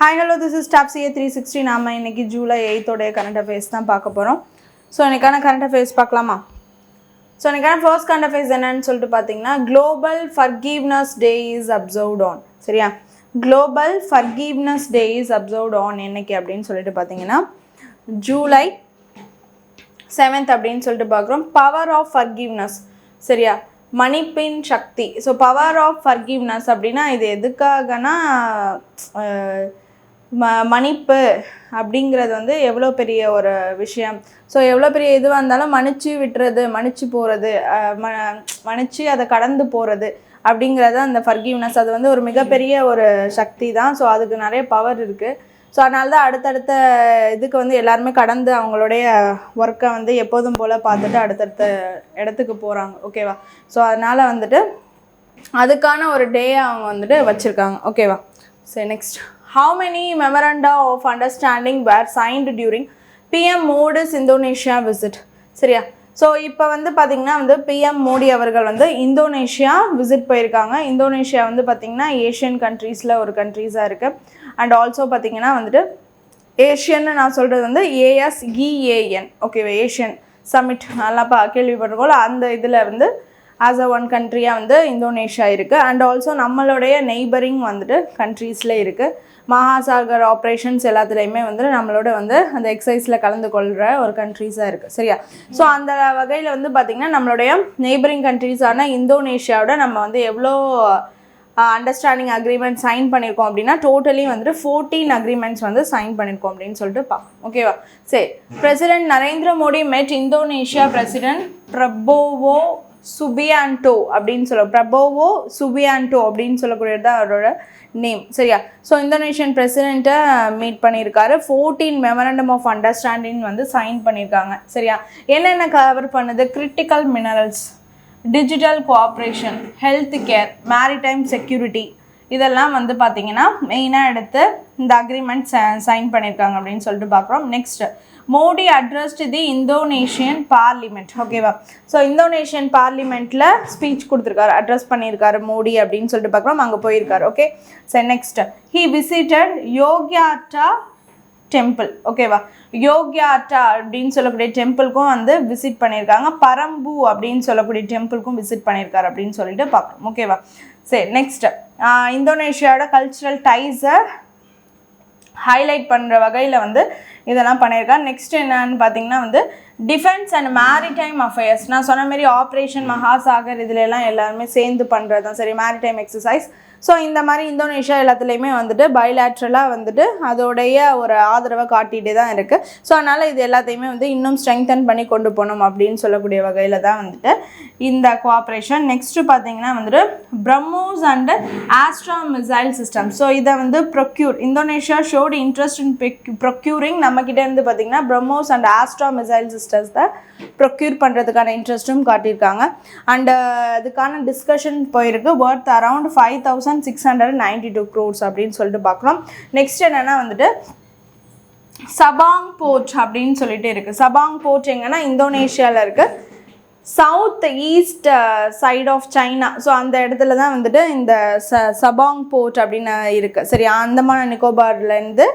Hi, hello, this is Top CA 360. நாம இன்னைக்கு July 8th உடைய current affairs தான் பார்க்க போகிறோம். ஸோ இன்னைக்கான current affairs பார்க்கலாமா? ஸோ இன்னைக்கான first current affairs என்னன்னு சொல்லிட்டு பார்த்தீங்கன்னா Global Forgiveness Day is observed on. சரியா? Global Forgiveness Day is observed on என்னைக்கு அப்படின்னு சொல்லிட்டு பார்த்தீங்கன்னா ஜூலை 7th அப்படின்னு சொல்லிட்டு பார்க்குறோம். Power of forgiveness. சரியா? மன்னிப்பின் சக்தி. ஸோ பவர் ஆஃப் ஃபர்கிவ்னஸ் அப்படின்னா இது எதுக்காகனா மன்னிப்பு அப்படிங்கிறது வந்து எவ்வளோ பெரிய ஒரு விஷயம். ஸோ எவ்வளோ பெரிய இதுவாக இருந்தாலும் மன்னிச்சு விட்டுறது, மன்னிச்சு போகிறது, மன்னிச்சு அதை கடந்து போகிறது அப்படிங்கிறது அந்த ஃபர்கிவ்னஸ். அது வந்து ஒரு மிகப்பெரிய ஒரு சக்தி தான். ஸோ அதுக்கு நிறைய பவர் இருக்குது. ஸோ அதனால தான் அடுத்தடுத்த இதுக்கு வந்து எல்லாருமே கடந்து அவங்களுடைய ஒர்க்கை வந்து எப்போதும் போல் பார்த்துட்டு அடுத்தடுத்த இடத்துக்கு போகிறாங்க. ஓகேவா? ஸோ அதனால் வந்துட்டு அதுக்கான ஒரு டேயை அவங்க வந்துட்டு வச்சுருக்காங்க. ஓகேவா? சரி, next. How many memoranda of understanding were signed during PM Modi's Indonesia visit? சரியா? ஸோ இப்போ வந்து பார்த்திங்கன்னா வந்து PM மோடி அவர்கள் வந்து இந்தோனேஷியா விசிட் போயிருக்காங்க. இந்தோனேஷியா வந்து பார்த்திங்கன்னா ஏஷியன் கண்ட்ரீஸில் ஒரு கண்ட்ரீஸாக இருக்குது. அண்ட் ஆல்சோ பார்த்திங்கன்னா வந்துட்டு ஏஷியன்னு நான் சொல்கிறது வந்து ASEAN. ஓகேவா? ஏஷியன் சமிட் நல்லா கேள்விப்பட்டிருக்கோம்ல, அந்த இதில் வந்து ஆஸ் அ ஒன் கண்ட்ரியாக வந்து இந்தோனேஷியா இருக்குது. அண்ட் ஆல்சோ நம்மளுடைய நெய்பரிங் வந்துட்டு கண்ட்ரீஸில் இருக்குது. மகாசாகர் ஆப்ரேஷன்ஸ் எல்லாத்துலேயுமே வந்துட்டு நம்மளோட வந்து அந்த எக்ஸசைஸில் கலந்து கொள்கிற ஒரு கண்ட்ரீஸாக இருக்குது. சரியா? ஸோ அந்த வகையில் வந்து பார்த்திங்கன்னா நம்மளுடைய நெய்பரிங் கண்ட்ரீஸான இந்தோனேஷியாவோட நம்ம வந்து எவ்வளோ அண்டர்ஸ்டாண்டிங் அக்ரிமெண்ட் சைன் பண்ணியிருக்கோம் அப்படின்னா டோட்டலி வந்துட்டு 14 அக்ரிமெண்ட்ஸ் வந்து சைன் பண்ணியிருக்கோம் அப்படின்னு சொல்லிட்டு பார்ப்போம். ஓகேவா? சரி. பிரசிடென்ட் நரேந்திர மோடி மெட் இந்தோனேஷியா பிரசிடென்ட் பிரபோவோ சுபியான்டோ அப்படின்னு பிரபோவோ சுபியான்டோ அப்படின்னு சொல்லக்கூடியது தான் அவரோட நேம். சரியா? ஸோ இந்தோனேஷியன் பிரசிடெண்ட்டை மீட் பண்ணியிருக்காரு. 14 மெமரண்டம் ஆஃப் அண்டர்ஸ்டாண்டிங் வந்து சைன் பண்ணியிருக்காங்க. சரியா? என்னென்ன கவர் பண்ணுது? Critical minerals, digital cooperation, health care, maritime security, இதெல்லாம் வந்து பார்த்திங்கன்னா மெயினாக எடுத்து இந்த அக்ரிமெண்ட் சைன் பண்ணியிருக்காங்க அப்படின்னு சொல்லிட்டு பார்க்குறோம். Next, Modi addressed the Indonesian parliament. ஓகேவா? ஸோ இந்தோனேஷியன் பார்லிமெண்ட்டில் ஸ்பீச் கொடுத்துருக்காரு, அட்ரஸ் பண்ணியிருக்காரு மோடி அப்படின்னு சொல்லிட்டு பார்க்குறோம். அங்கே போயிருக்காரு. Okay. So next, he visited Yogyakarta temple. ஓகேவா? யோக்யார்ட்டா அப்படின்னு சொல்லக்கூடிய டெம்பிளுக்கும் வந்து விசிட் பண்ணியிருக்காங்க. பரம்பு அப்படின்னு சொல்லக்கூடிய டெம்பிளுக்கும் விசிட் பண்ணியிருக்காரு அப்படின்னு சொல்லிட்டு பார்க்குறோம். ஓகேவா? சரி, நெக்ஸ்ட், இந்தோனேஷியாவோட கல்ச்சுரல் டைஸை ஹைலைட் பண்ணுற வகையில் வந்து இதெல்லாம் பண்ணியிருக்காங்க. நெக்ஸ்ட் என்னன்னு பார்த்தீங்கன்னா வந்து டிஃபென்ஸ் அண்ட் மேரிடைம் அஃபேர்ஸ். நான் சொன்ன மாதிரி ஆப்ரேஷன் மகாசாகர் இதிலெல்லாம் எல்லாருமே சேர்ந்து பண்ணுறது தான். சரி, மேரிடைம் எக்ஸசைஸ். ஸோ இந்த மாதிரி இந்தோனேஷியா எல்லாத்துலேயுமே வந்துட்டு பைலேட்ரலாக வந்துட்டு அதோடைய ஒரு ஆதரவை காட்டிகிட்டே தான் இருக்குது. ஸோ அதனால் இது எல்லாத்தையுமே வந்து இன்னும் ஸ்ட்ரெங்தன் பண்ணி கொண்டு போகணும் அப்படின்னு சொல்லக்கூடிய வகையில் தான் வந்துட்டு இந்த கோஆப்ரேஷன். நெக்ஸ்ட்டு பார்த்தீங்கன்னா வந்துட்டு BrahMos and Astra missile system. So இதை வந்து Indonesia showed interest in procuring. நம்மக்கிட்ட இருந்து பார்த்திங்கன்னா BrahMos and Astra missile systems தான் ப்ரொக்யூர் பண்ணுறதுக்கான இன்ட்ரெஸ்ட்டும் காட்டியிருக்காங்க. அண்டு அதுக்கான டிஸ்கஷன் போயிருக்கு. ஒர்த் அரவுண்ட் 5,692 crores அப்படின்னு சொல்லிட்டு பார்க்குறோம். நெக்ஸ்ட் என்னென்னா வந்துட்டு சபாங் போர்ட் அப்படின்னு சொல்லிட்டு இருக்குது. சபாங் போர்ட் எங்கன்னா இந்தோனேஷியாவில் இருக்குது, south east side of China. So அந்த இடத்துல தான் வந்துட்டு இந்த சபாங் போர்ட் அப்படின்னு இருக்குது. சரி, அந்தமான் நிக்கோபார்லேருந்து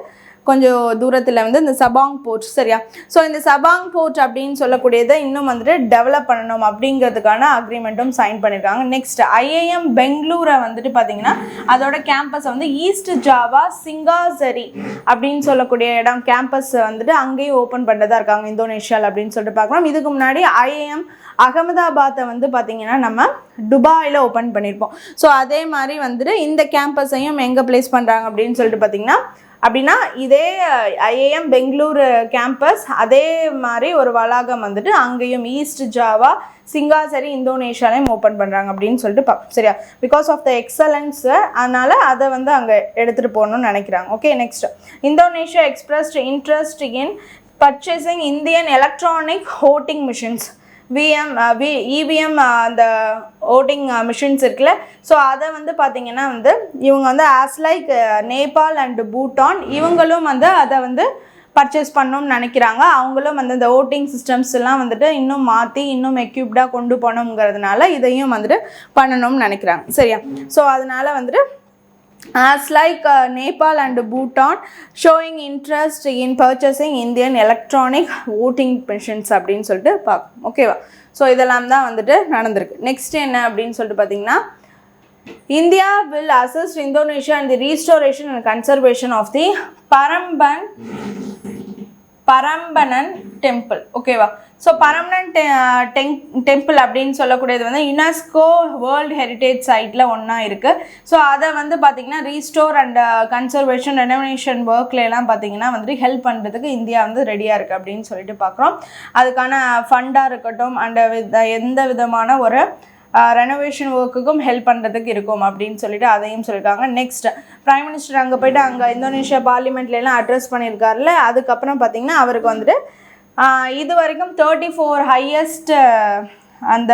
கொஞ்சம் தூரத்தில் வந்து இந்த சபாங் போர்ட். சரியா? ஸோ இந்த சபாங் போர்ட் அப்படின்னு சொல்லக்கூடியதை இன்னும் வந்துட்டு டெவலப் பண்ணணும் அப்படிங்கிறதுக்கான அக்ரிமெண்ட்டும் சைன் பண்ணியிருக்காங்க. நெக்ஸ்ட், IIM பெங்களூரை வந்துட்டு பார்த்திங்கன்னா அதோட கேம்பஸ் வந்து ஈஸ்ட் ஜாவா சிங்காசரி அப்படின்னு சொல்லக்கூடிய இடம் கேம்பஸ் வந்துட்டு அங்கேயும் ஓப்பன் பண்ணுறதா இருக்காங்க இந்தோனேஷியாவில் அப்படின்னு சொல்லிட்டு பார்க்குறோம். இதுக்கு முன்னாடி IIM அகமதாபாத்தை வந்து பார்த்திங்கன்னா நம்ம துபாயில் ஓப்பன் பண்ணியிருப்போம். ஸோ அதே மாதிரி வந்துட்டு இந்த கேம்பஸையும் எங்கே பிளேஸ் பண்ணுறாங்க அப்படின்னு சொல்லிட்டு பார்த்திங்கன்னா அப்படின்னா இதே IIM பெங்களூரு கேம்பஸ் அதே மாதிரி ஒரு வளாகம் வந்துட்டு அங்கேயும் ஈஸ்ட் ஜாவா சிங்காசரி இந்தோனேஷியாலையும் ஓப்பன் பண்ணுறாங்க அப்படின்னு சொல்லிட்டு பார்ப்போம். சரியா? பிகாஸ் ஆஃப் த எக்ஸலன்ஸு, அதனால் அதை வந்து அங்கே எடுத்துகிட்டு போகணும்னு நினைக்கிறாங்க. Okay. Next, Indonesia expressed interest in purchasing Indian electronic voting machines. EVM அந்த ஓட்டிங் மிஷின்ஸ் இருக்குல்ல. ஸோ அதை வந்து பார்த்திங்கன்னா வந்து இவங்க வந்து as like Nepal and Bhutan இவங்களும் வந்து அதை வந்து பர்ச்சேஸ் பண்ணணும்னு நினைக்கிறாங்க. அவங்களும் வந்து இந்த ஓட்டிங் சிஸ்டம்ஸ் எல்லாம் வந்துட்டு இன்னும் மாற்றி இன்னும் எக்யூப்டாக கொண்டு போகணுங்கிறதுனால இதையும் வந்துட்டு பண்ணணும்னு நினைக்கிறாங்க. சரியா? ஸோ அதனால் வந்துட்டு as like Nepal and Bhutan showing interest in purchasing Indian electronic voting machines அப்படின்னு சொல்லிட்டு பார்க்கணும். ஓகேவா? ஸோ இதெல்லாம் தான் வந்துட்டு நடந்திருக்கு. நெக்ஸ்ட் என்ன அப்படின்னு சொல்லிட்டு பார்த்தீங்கன்னா, India will assist Indonesia in the restoration and conservation of the Parambanan temple. ஓகேவா? ஸோ பரம்பனன் டெம்பிள் அப்படின்னு சொல்லக்கூடியது வந்து யுனெஸ்கோ வேர்ல்டு ஹெரிட்டேஜ் சைட்டில் ஒன்றா இருக்குது. ஸோ அதை வந்து பார்த்திங்கன்னா ரீஸ்டோர் அண்ட் கன்சர்வேஷன் ரெனோவேஷன் ஒர்க்லாம் பார்த்திங்கன்னா வந்துட்டு ஹெல்ப் பண்ணுறதுக்கு இந்தியா வந்து ரெடியாக இருக்குது அப்படின்னு சொல்லிட்டு பார்க்குறோம். அதுக்கான ஃபண்டாக இருக்கட்டும் அண்ட் எந்த விதமான ஒரு ரெனோவேஷன் ஒர்க்குக்கும் ஹெல்ப் பண்ணுறதுக்கு இருக்கும் அப்படின்னு சொல்லிட்டு அதையும் சொல்லியிருக்காங்க. நெக்ஸ்ட் பிரைம் மினிஸ்டர் அங்கே போய்ட்டு அங்கே இந்தோனேஷியா பார்லிமெண்ட்லாம் அட்ரஸ் பண்ணியிருக்காருல, அதுக்கப்புறம் பார்த்திங்கன்னா அவருக்கு வந்துட்டு இது வரைக்கும் 34 ஹையஸ்ட் அந்த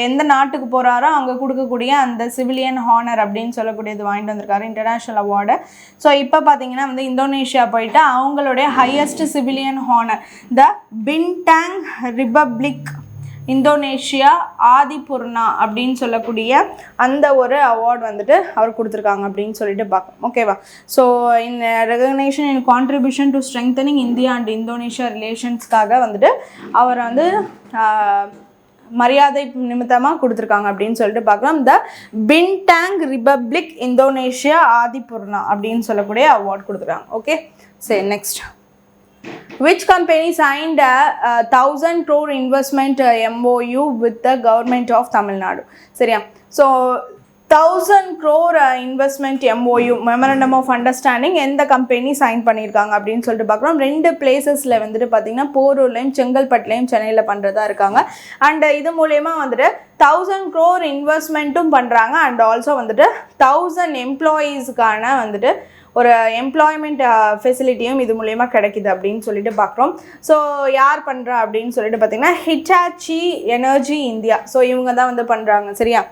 எந்த நாட்டுக்கு போகிறாரோ அங்கே கொடுக்கக்கூடிய அந்த சிவிலியன் ஹானர் அப்படின்னு சொல்லக்கூடியது வாங்கிட்டு வந்திருக்காரு, இன்டர்நேஷ்னல் அவார்டு. ஸோ இப்போ பார்த்தீங்கன்னா வந்து இந்தோனேஷியா போயிட்டு அவங்களுடைய highest civilian honour the Bintang Republik Indonesia Adipurna அப்படின்னு சொல்லக்கூடிய அந்த ஒரு அவார்டு வந்துட்டு அவர் கொடுத்துருக்காங்க அப்படின்னு சொல்லிட்டு பார்க்கணும். ஓகேவா? So in recognition in contribution to strengthening India and Indonesia ரிலேஷன்ஸ்க்காக வந்துட்டு அவரை வந்து மரியாதை நிமித்தமாக கொடுத்துருக்காங்க அப்படின்னு சொல்லிட்டு பார்க்கலாம். The Bintang Republik Indonesia Adipurna அப்படின்னு சொல்லக்கூடிய அவார்டு கொடுத்துருக்காங்க. ஓகே, சரி next. Which company signed a 1,000 crore investment MOU with the government of Tamil Nadu? சரியா? So 1,000 crore investment MOU memorandum of understanding எந்த கம்பெனி சைன் பண்ணியிருக்காங்க அப்படின்னு சொல்லிட்டு பார்க்குறோம். 2 பிளேசஸில் வந்துட்டு பார்த்திங்கன்னா போரூர்லையும் செங்கல்பட்டுலையும் சென்னையில் பண்ணுறதா இருக்காங்க. அண்ட் இது மூலயமா வந்துட்டு 1,000 crore இன்வெஸ்ட்மெண்ட்டும் பண்ணுறாங்க அண்ட் ஆல்சோ வந்துட்டு 1,000 எம்ப்ளாயீஸுக்கான வந்துட்டு ஒரு எம்ப்ளாய்மெண்ட் ஃபெசிலிட்டியும் இது மூலயமா கிடைக்கிது அப்படின்னு சொல்லிட்டு பார்க்குறோம். ஸோ யார் பண்ணுறா அப்படின்னு சொல்லிட்டு பார்த்திங்கன்னா ஹிட்டாச்சி எனர்ஜி இந்தியா. ஸோ இவங்க தான் வந்து பண்ணுறாங்க. சரியா?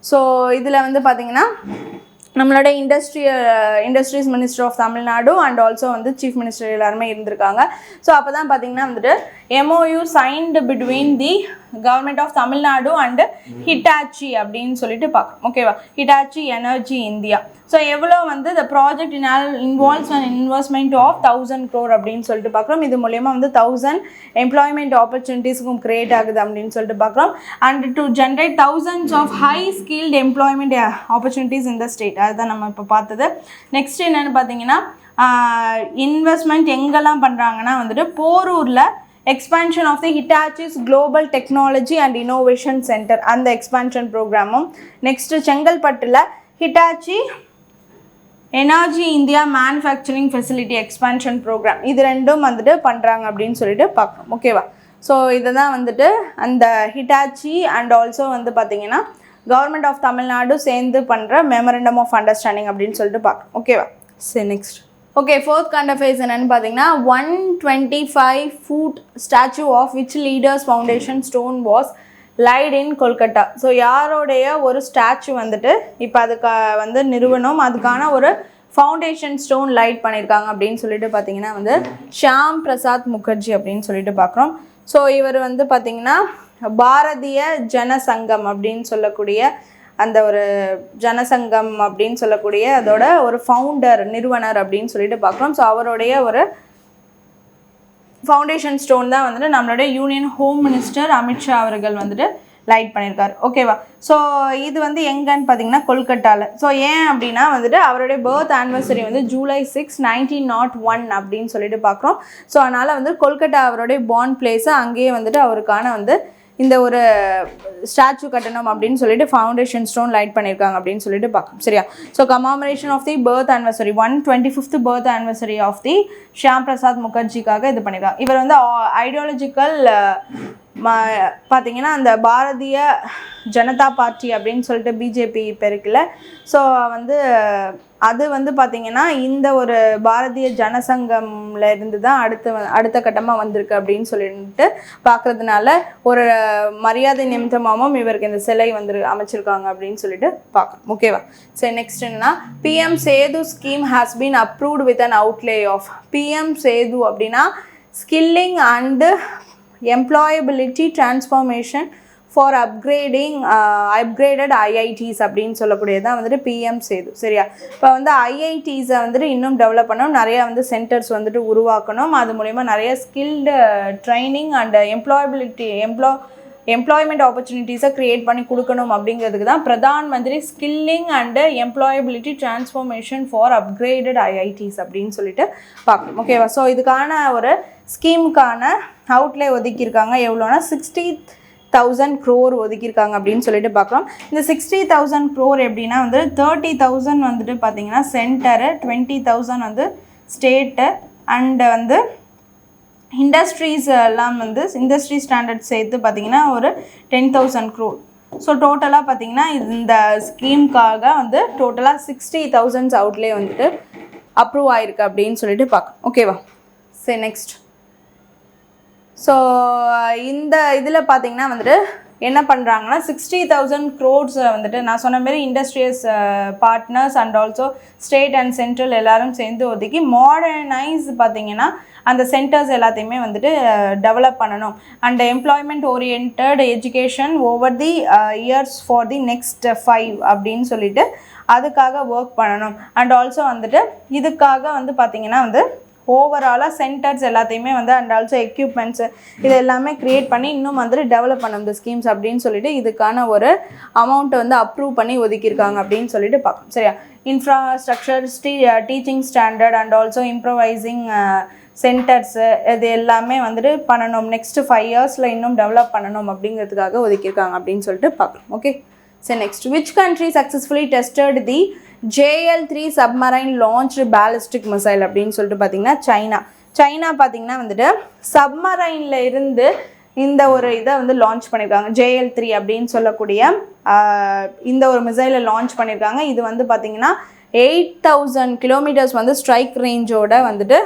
ஸோ இதில் வந்து பார்த்திங்கன்னா நம்மளோட industries minister of Tamil Nadu and also வந்து சீஃப் மினிஸ்டர் எல்லாருமே இருந்திருக்காங்க. ஸோ அப்போ தான் பார்த்திங்கன்னா வந்துட்டு MOU signed between the government of Tamil Nadu and Hitachi அப்படின்னு சொல்லிட்டு பார்க்கணும். ஓகேவா? Hitachi energy India. ஸோ எவ்வளோ வந்து the project involves and investment of 1,000 crore அப்படின்னு சொல்லிட்டு பார்க்குறோம். இது மூலயமா வந்து 1,000 எம்ப்ளாய்மெண்ட் ஆப்பர்ச்சுனிட்டிஸ்க்கும் க்ரியேட் ஆகுது அப்படின்னு சொல்லிட்டு பார்க்குறோம். And to generate thousands of high skilled employment opportunities இந்த ஸ்டேட். அதுதான் நம்ம இப்போ பார்த்தது. நெக்ஸ்ட் என்னென்னு பார்த்தீங்கன்னா இன்வெஸ்ட்மெண்ட் எங்கெல்லாம் பண்ணுறாங்கன்னா வந்துட்டு போரூரில் expansion of the Hitachi's global technology and innovation centre அந்த எக்ஸ்பான்ஷன் ப்ரோக்ராமும், நெக்ஸ்ட்டு செங்கல்பட்டில் Hitachi energy India manufacturing facility expansion programme, இது ரெண்டும் வந்துட்டு பண்ணுறாங்க அப்படின்னு சொல்லிட்டு பார்க்கணும். ஓகேவா? ஸோ இதை தான் வந்துட்டு அந்த ஹிட்டாச்சி அண்ட் ஆல்சோ வந்து பார்த்திங்கன்னா கவர்மெண்ட் ஆஃப் தமிழ்நாடு சேர்ந்து பண்ணுற மெமரண்டம் ஆஃப் அண்டர்ஸ்டாண்டிங் அப்படின்னு சொல்லிட்டு பார்க்கணும். ஓகேவா? சரி next. Okay, fourth current affairs என்னென்னு பார்த்தீங்கன்னா 125 foot statue of which leaders foundation stone was laid in Kolkata. So யாரோடைய ஒரு ஸ்டாச்சு வந்துட்டு இப்போ அதுக்கு வந்து நிறுவனம் அதுக்கான ஒரு ஃபவுண்டேஷன் ஸ்டோன் லைட் பண்ணியிருக்காங்க அப்படின்னு சொல்லிட்டு பார்த்தீங்கன்னா வந்து ஷியாம் பிரசாத் முகர்ஜி அப்படின்னு சொல்லிட்டு பார்க்குறோம். ஸோ இவர் வந்து பார்த்திங்கன்னா பாரதிய ஜனசங்கம் அப்படின்னு சொல்லக்கூடிய அந்த ஒரு ஜனசங்கம் அப்படின்னு சொல்லக்கூடிய அதோட ஒரு ஃபவுண்டர் நிறுவனர் அப்படின்னு சொல்லிட்டு பார்க்குறோம். ஸோ அவருடைய ஒரு ஃபவுண்டேஷன் ஸ்டோன் தான் வந்துட்டு நம்மளுடைய யூனியன் ஹோம் மினிஸ்டர் அமித்ஷா அவர்கள் வந்துட்டு லைட் பண்ணியிருக்காரு. ஓகேவா? ஸோ இது வந்து எங்கன்னு பார்த்தீங்கன்னா கொல்கட்டாவில். ஸோ ஏன் அப்படின்னா வந்துட்டு அவருடைய பர்த் ஆனிவர்சரி வந்து July 6, 1901 அப்படின்னு சொல்லிட்டு பார்க்குறோம். ஸோ அதனால் வந்து கொல்கட்டா அவருடைய பார்ன் பிளேஸை அங்கேயே வந்துட்டு அவருக்கான வந்து இந்த ஒரு ஸ்டாச்சு கட்டணும் அப்படின்னு சொல்லிட்டு ஃபவுண்டேஷன் ஸ்டோன் லைட் பண்ணியிருக்காங்க அப்படின்னு சொல்லிட்டு பார்க்கணும். சரியா? So commemoration of the birth anniversary 125th birth anniversary of the Shyam Prasad முகர்ஜிக்காக இது பண்ணியிருக்காங்க. இவர் வந்து ஐடியாலஜிக்கல் பார்த்தீங்கன்னா அந்த பாரதிய ஜனதா பார்ட்டி அப்படின்னு சொல்லிட்டு பிஜேபி இப்போ இருக்குல்ல. ஸோ வந்து அது வந்து பார்த்திங்கன்னா இந்த ஒரு பாரதிய ஜனசங்கம்ல இருந்து தான் அடுத்த கட்டமாக வந்திருக்கு அப்படின்னு சொல்லிட்டு பார்க்குறதுனால ஒரு மரியாதை நிமித்தமாகவும் இவருக்கு இந்த சிலை வந்து அமைச்சிருக்காங்க அப்படின்னு சொல்லிட்டு பார்க்கணும். ஓகேவா? சரி நெக்ஸ்ட் என்னன்னா PM Setu scheme has been approved with an outlay of PM Setu அப்படின்னா skilling and employability transformation for upgraded IITs அப்படின்னு சொல்லக்கூடியதான் வந்துட்டு பிஎம் சேது. சரியா? இப்போ வந்து ஐஐடிஸை வந்துட்டு இன்னும் டெவலப் பண்ணணும், நிறையா வந்து சென்டர்ஸ் வந்துட்டு உருவாக்கணும், அது மூலயமா நிறைய ஸ்கில்டு ட்ரைனிங் அண்ட் எம்ப்ளாய்மெண்ட் ஆப்பர்ச்சுனிட்டிஸை க்ரியேட் பண்ணி கொடுக்கணும் அப்படிங்கிறதுக்கு தான் Pradhan Mantri skilling and employability transformation for upgraded IITs அப்படின்னு சொல்லிட்டு பார்க்கணும். ஓகேவா? ஸோ இதுக்கான ஒரு ஸ்கீமுக்கான அவுட்லே ஒதுக்கியிருக்காங்க. எவ்வளோனா 60,000 crore ஒதுக்கியிருக்காங்க அப்படின்னு சொல்லிட்டு பார்க்குறோம். இந்த 60,000 crore எப்படின்னா வந்து 30,000 வந்துட்டு பார்த்தீங்கன்னா சென்டரு, 20,000 வந்து ஸ்டேட்டு அண்டு வந்து இண்டஸ்ட்ரீஸ் எல்லாம் வந்து இண்டஸ்ட்ரி ஸ்டாண்டர்ட் சேர்த்து பார்த்தீங்கன்னா ஒரு 10,000 crore. ஸோ டோட்டலாக பார்த்தீங்கன்னா இந்த ஸ்கீமுக்காக வந்து டோட்டலாக 60,000 அவுட்லே வந்துட்டு அப்ரூவ் ஆகிருக்கு அப்படின்னு சொல்லிட்டு பார்க்கணும். ஓகேவா? சரி, நெக்ஸ்ட். ஸோ இந்த இதில் பார்த்தீங்கன்னா வந்துட்டு என்ன பண்ணுறாங்கன்னா 60,000 crores வந்துட்டு நான் சொன்ன மாதிரி industrious partners and also state and central எல்லாரும் சேர்ந்து ஒதுக்கி மாடர்னைஸ் பார்த்தீங்கன்னா அந்த சென்டர்ஸ் எல்லாத்தையுமே வந்துட்டு டெவலப் பண்ணணும் and employment orient education over the years for the next 5 அப்படின்னு சொல்லிட்டு அதுக்காக ஒர்க் பண்ணணும். அண்ட் ஆல்சோ வந்துட்டு இதுக்காக வந்து பார்த்திங்கன்னா வந்து ஓவராலாக சென்டர்ஸ் எல்லாத்தையுமே வந்து அண்ட் ஆல்சோ எக்யூப்மெண்ட்ஸு இது எல்லாமே க்ரியேட் பண்ணி இன்னும் வந்துட்டு டெவலப் பண்ணணும் இந்த ஸ்கீம்ஸ் அப்படின்னு சொல்லிட்டு இதுக்கான ஒரு அமௌண்ட்டை வந்து அப்ரூவ் பண்ணி ஒதுக்கியிருக்காங்க அப்படின்னு சொல்லிட்டு பார்க்கணும். சரியா? Infrastructure, teaching standard and also improvising centres இது எல்லாமே வந்துட்டு பண்ணணும், நெக்ஸ்ட்டு 5 yearsல இன்னும் டெவலப் பண்ணணும் அப்படிங்கிறதுக்காக ஒதுக்கியிருக்காங்க அப்படின்னு சொல்லிட்டு பார்க்கலாம். ஓகே. சரி, next. Which country successfully tested the JL3 submarine launched ballistic missile அப்படின்னு சொல்லிட்டு பார்த்தீங்கன்னா சைனா பார்த்தீங்கன்னா வந்துட்டு சப்மரைனில் இருந்து இந்த ஒரு இதை வந்து லான்ச் பண்ணியிருக்காங்க. JL3 அப்படின்னு சொல்லக்கூடிய இந்த ஒரு மிசைலை லான்ச் பண்ணியிருக்காங்க. இது வந்து பார்த்திங்கன்னா 8,000 kilometers வந்து ஸ்ட்ரைக் ரேஞ்சோட வந்துட்டு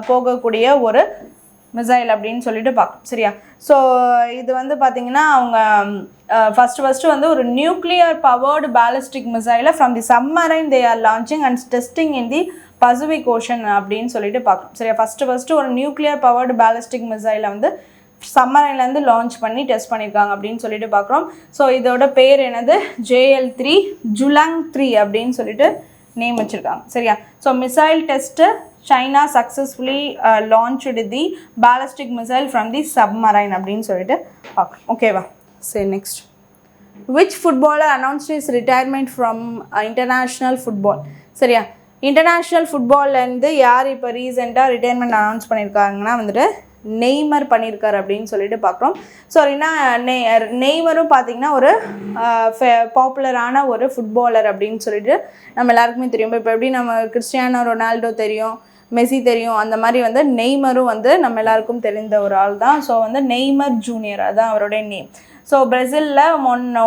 போகக்கூடிய ஒரு மிசைல் அப்படின்னு சொல்லிட்டு பார்க்கணும். சரியா? ஸோ இது வந்து பார்த்திங்கன்னா அவங்க ஃபஸ்ட்டு வந்து ஒரு நியூக்ளியர் பவர்டு பேலிஸ்டிக் மிசைலை from the submarine they are launching and testing in the Pacific Ocean அப்படின்னு சொல்லிட்டு பார்க்கணும். சரியா? ஃபஸ்ட்டு ஒரு நியூக்ளியர் பவர்டு பேலிஸ்டிக் மிசைலை வந்து சப்மரைன்லேருந்து லான்ச் பண்ணி டெஸ்ட் பண்ணியிருக்காங்க அப்படின்னு சொல்லிட்டு பார்க்குறோம். ஸோ இதோட பேர் என்னது? JL3 ஜுலாங் 3 அப்படின்னு சொல்லிட்டு நேம் வச்சுருக்காங்க. சரியா? So missile test China successfully launched the ballistic missile from the submarine அப்படின்னு சொல்லிட்டு பார்க்கலாம். ஓகேவா? சரி, next. which footballer announced his retirement from international football? சரியா? இன்டர்நேஷ்னல் ஃபுட்பால்லேருந்து யார் இப்போ ரீசெண்டாக ரிட்டைர்மெண்ட் அனௌன்ஸ் பண்ணியிருக்காங்கன்னா வந்துட்டு நெய்மர் பண்ணியிருக்காரு அப்படின்னு சொல்லிட்டு பார்க்குறோம். ஸோ நெய்மரும் பார்த்திங்கன்னா ஒரு பாப்புலரான ஒரு ஃபுட்பாலர் அப்படின்னு சொல்லிட்டு நம்ம எல்லாருக்குமே தெரியும். இப்போ எப்படி நம்ம கிறிஸ்டியானோ ரொனால்டோ தெரியும், மெஸ்ஸி தெரியும், அந்த மாதிரி வந்து நெய்மரும் வந்து நம்ம எல்லாருக்கும் தெரிந்த ஒரு ஆள் தான். ஸோ வந்து நெய்மர் ஜூனியர் அதுதான் அவருடைய நேம். ஸோ பிரேசிலில்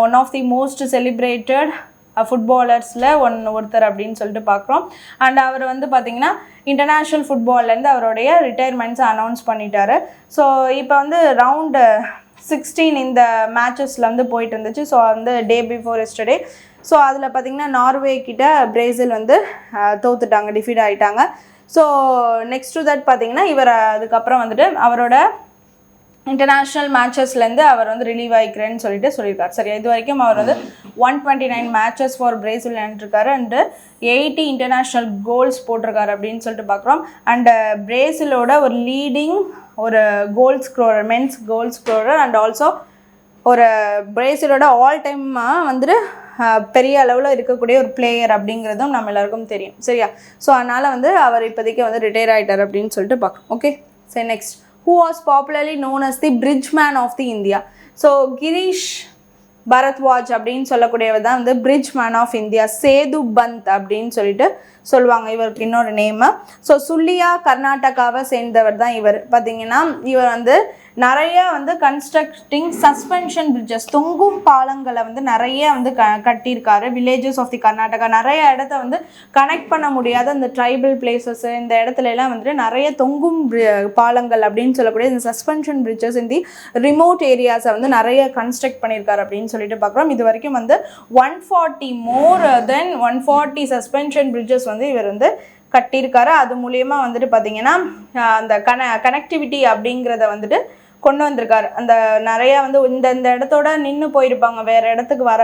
one of the most celebrated ஃபுட்பாலர்ஸில் ஒருத்தர் அப்படின்னு சொல்லிட்டு பார்க்குறோம். அண்ட் அவர் வந்து பார்த்திங்கன்னா இன்டர்நேஷ்னல் ஃபுட்பால்லேருந்து அவருடைய ரிட்டையர்மெண்ட்ஸை அனௌன்ஸ் பண்ணிட்டாரு. ஸோ இப்போ வந்து ரவுண்டு 16 இந்த மேட்சஸில் வந்து போயிட்டு இருந்துச்சு. ஸோ வந்து டே பிஃபோர் எஸ்டர்டே. ஸோ அதில் பார்த்திங்கன்னா நார்வே கிட்ட பிரேசில் வந்து தோத்துட்டாங்க, டிஃபீட் ஆகிட்டாங்க. ஸோ நெக்ஸ்ட் டு தட் பார்த்திங்கன்னா இவர் அதுக்கப்புறம் வந்துட்டு அவரோட இன்டர்நேஷ்னல் மேட்சஸ்லேருந்து அவர் வந்து ரிலீவ் ஆகிக்கிறேன்னு சொல்லியிருக்காரு. சரியா? இது வரைக்கும் அவர் வந்து 129 மேட்சஸ் ஃபார் பிரேசில் விளையாண்டுருக்காரு அண்டு 80 இன்டர்நேஷ்னல் கோல்ஸ் போட்டிருக்காரு அப்படின்னு சொல்லிட்டு பார்க்குறோம். அண்டு பிரேசிலோட ஒரு லீடிங் ஒரு goal scorer, men's goal scorer and also ஒரு பிரேசிலோட ஆல் டைம் வந்துட்டு பெரிய அளவில் இருக்கக்கூடிய ஒரு பிளேயர் அப்படிங்கிறதும் நம்ம எல்லாருக்கும் தெரியும். சரியா? ஸோ அதனால் வந்து அவர் இப்போதைக்கு வந்து ரிட்டையர் ஆகிட்டார் அப்படின்னு சொல்லிட்டு பார்க்குறோம். ஓகே. சரி, next. who was popularly known as the bridge man of the India? ஸோ கிரீஷ் பரத்வாஜ் அப்படின்னு சொல்லக்கூடியவர் தான் வந்து bridge man of India, Setu Bandh அப்படின்னு சொல்லிட்டு சொல்லுவாங்க இவருக்கு இன்னொரு நேமு. ஸோ சுல்லியா கர்நாடகாவை சேர்ந்தவர் தான் இவர். பார்த்திங்கன்னா இவர் வந்து நிறைய வந்து கன்ஸ்ட்ரக்டிங் சஸ்பென்ஷன் பிரிட்ஜஸ், தொங்கும் பாலங்களை வந்து நிறைய வந்து கட்டியிருக்காரு. வில்லேஜஸ் ஆஃப் தி கர்நாடகா நிறைய இடத்த வந்து கனெக்ட் பண்ண முடியாத இந்த ட்ரைபல் பிளேசஸ் இந்த இடத்துல எல்லாம் வந்துட்டு நிறைய தொங்கும் பாலங்கள் அப்படின்னு சொல்லக்கூடிய இந்த சஸ்பென்ஷன் பிரிட்ஜஸ் இந்த ரிமோட் ஏரியாஸை வந்து நிறைய கன்ஸ்ட்ரக்ட் பண்ணியிருக்காரு அப்படின்னு சொல்லிட்டு பார்க்குறோம். இது வரைக்கும் வந்து 140 சஸ்பென்ஷன் பிரிட்ஜஸ் வந்து இவர் வந்து கட்டியிருக்காரு. அது மூலியமாக வந்துட்டு பார்த்திங்கன்னா அந்த கனெக்டிவிட்டி அப்படிங்கிறத வந்துட்டு கொண்டு வந்திருக்காரு. அந்த நிறைய வந்து இந்த இடத்தோட நின்று போயிருப்பாங்க, வேற இடத்துக்கு வர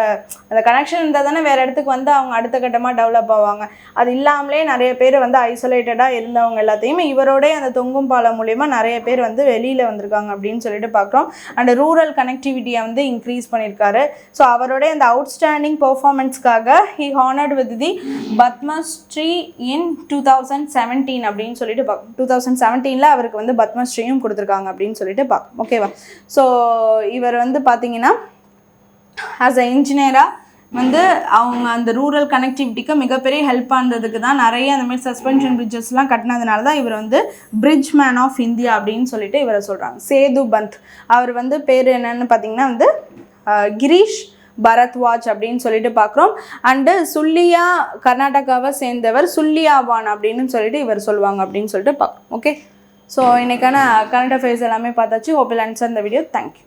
அந்த கனெக்ஷன் இருந்தால் தானே வேற இடத்துக்கு வந்து அவங்க அடுத்த கட்டமாக டெவலப் ஆவாங்க. அது இல்லாமலே நிறைய பேர் வந்து ஐசோலேட்டடாக இருந்தவங்க எல்லாத்தையுமே இவரோடைய அந்த தொங்கும் பாலம் மூலயமா நிறைய பேர் வந்து வெளியில் வந்திருக்காங்க அப்படின்னு சொல்லிட்டு பார்க்குறோம். அண்ட் ரூரல் கனெக்டிவிட்டியை வந்து இன்க்ரீஸ் பண்ணியிருக்காரு. ஸோ அவருடைய அந்த அவுட்ஸ்டாண்டிங் பெர்ஃபார்மன்ஸ்க்காக he honoured with the Padmashri in 2017 அப்படின்னு சொல்லிட்டு பார்க்கணும். 2017 அவருக்கு வந்து பத்மஸ்ரீயும் கொடுத்துருக்காங்க அப்படின்னு சொல்லிட்டு பார்க்கணும். ஓகேவா? ஸோ இவர் வந்து பார்த்தீங்கன்னா ஆஸ் அ இன்ஜினியராக வந்து அவங்க அந்த ரூரல் கனெக்டிவிட்டிக்கு மிகப்பெரிய ஹெல்ப் பண்ணுறதுக்கு தான் நிறைய அந்த மாதிரி சஸ்பென்ஷன் பிரிட்ஜஸ்லாம் கட்டினதுனால தான் இவர் வந்து பிரிட்ஜ் மேன் ஆஃப் இந்தியா அப்படின்னு சொல்லிட்டு இவரை சொல்கிறாங்க. சேது பந்த் அவர் வந்து பேர் என்னன்னு பார்த்தீங்கன்னா வந்து கிரீஷ் பரத்வாஜ் அப்படின்னு சொல்லிட்டு பார்க்குறோம். அண்டு சுல்லியா கர்நாடகாவை சேர்ந்தவர் சுல்லியாவான் அப்படின்னு சொல்லிட்டு இவர் சொல்லுவாங்க அப்படின்னு சொல்லிட்டு பார்க்குறோம். ஓகே, ஸோ இன்றைக்கான கரண்ட் அஃபேர்ஸ் எல்லாமே பார்த்தாச்சு. ஹோப் யூ ஆன்சர் இந்த வீடியோ. தேங்க்யூ.